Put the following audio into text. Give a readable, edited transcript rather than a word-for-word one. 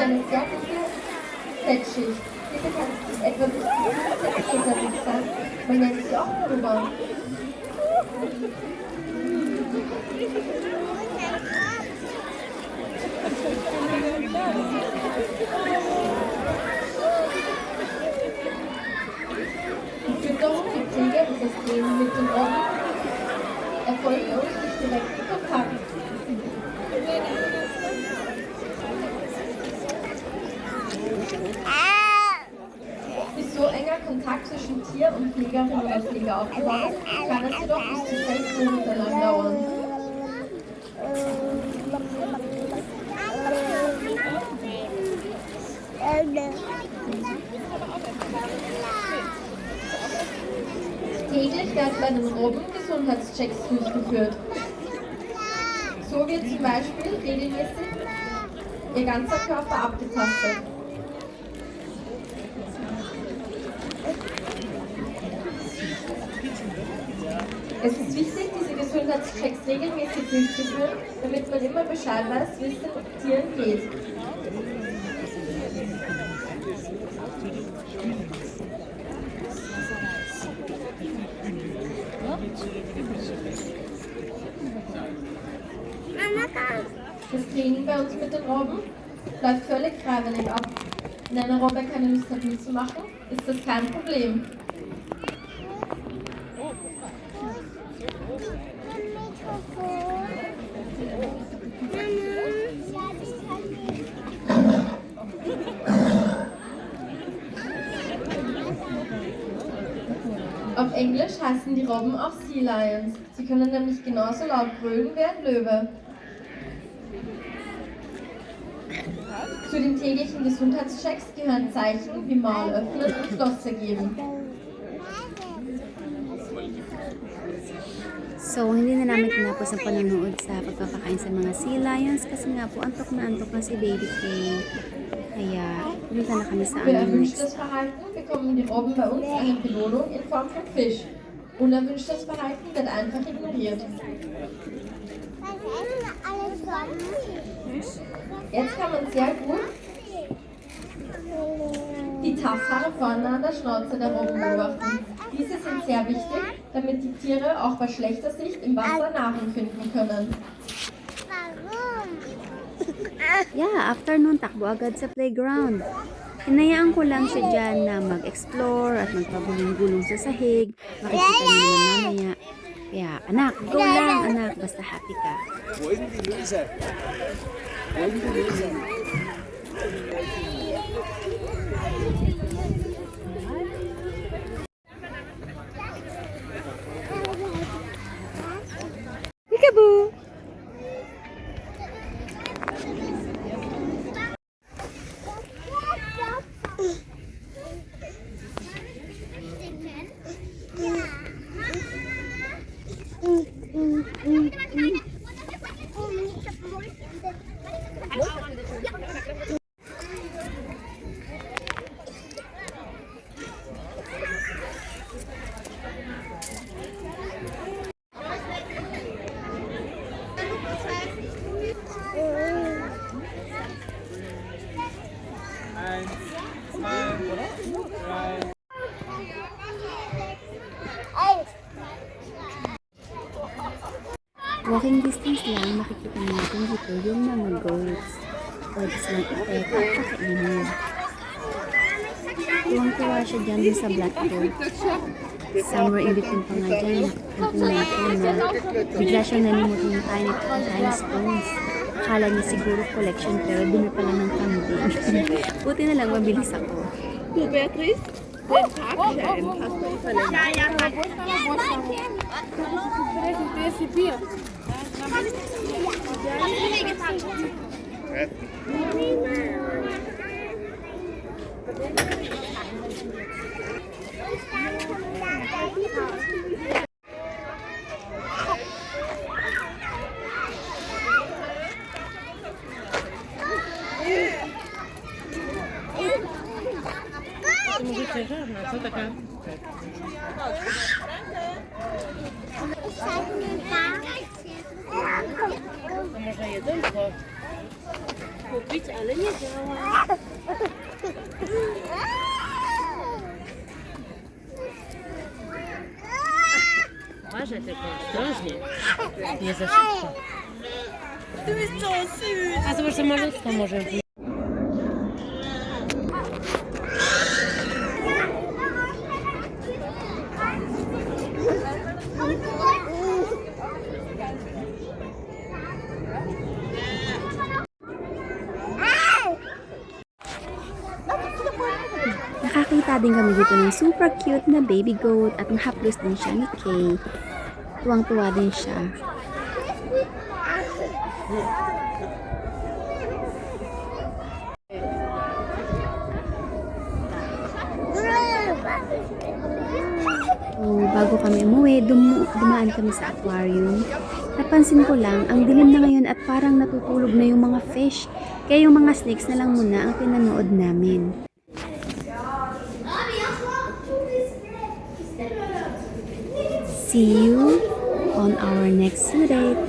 eine sehr dicke Fettschicht. Diese kann etwa bis zu 5 cm dick sein. Man nennt sie auch Pulver. Die Fütterung, die Pflege und das Training mit den Robben erfolgt bei uns durch direkten Kontakt. Bis so enger Kontakt zwischen Tier und Pflegerin oder Pfleger aufgebaut ist, kann es jedoch bis zu 6 Monate lang dauern. Täglich werden bei den Robben Gesundheitschecks durchgeführt. So wird zum Beispiel regelmäßig ihr ganzer Körper abgetastet. Es ist wichtig, diese Gesundheitschecks regelmäßig durchzuführen, damit man immer Bescheid weiß, wie es den Tieren geht. Das Training bei uns mit den Robben läuft völlig freiwillig ab. Wenn eine Robbe keine Lust hat mitzumachen, ist das kein Problem. Auf Englisch heißen die Robben auch Sea Lions. Sie können nämlich genauso laut brüllen wie ein Löwe. Zu den täglichen Gesundheitschecks gehören Zeichen wie Maul öffnen und Flosse geben. So, hindi na namin tinapos ang panonood sa pagpapakain sa mga sea lions kasi nga po antok na si Baby Kay. Kaya, punta na kami sa Für aming next. erwünschtes Verhalten bekommen die Robben bei uns eine Belohnung in Form von Fisch. Unerwünschtes Verhalten wird einfach ignoriert. Jetzt kann man sehr gut die Tasshaare vorne an der Schnauze der Robben beobachten. Diese sind sehr wichtig, damit die Tiere auch bei schlechter Sicht im Wasser Nahrung finden können. Yeah, after nun, takbo agad sa playground. Hinayaan ko lang siya dyan na mag-explore at magpagulong-gulong sa sahig. Makikita niyo naman mamaya. Kaya, anak, go lang, anak. Basta happy ka. Wo ist denn die Löse? Wo ist denn die Löse? Peekaboo! Walking distance lang, makikita natin dito yung mga goats. Pwede silang ipeka at pakainin. Tuwang-tuwa siya dyan din sa black goat. Somewhere in between pa nga dyan, nakikita natin na bigla siyang nalimutan yung tiny stones. Akala niya siguro collection pero dumi pala ng kambing. Buti na lang mabilis ako. Du, Beatrice, den Tagschein hast du verlängert. Ja, ja, Ich zeige mir da. Może jedynko. Kupić, ale nie działa. Uważaj tylko, ostrożnie. Nie za szybko. A zobacz, to malutko może być. Nakakita din kami dito ng super cute na baby goat at nahaplos din siya ni Kay. Tuwang-tuwa din siya. Bago kami umuwi, dumaan kami sa aquarium. Napansin ko lang, ang dilim na ngayon at parang natutulog na yung mga fish. Kaya yung mga snakes na lang muna ang pinanood namin. See you on our next zoo date.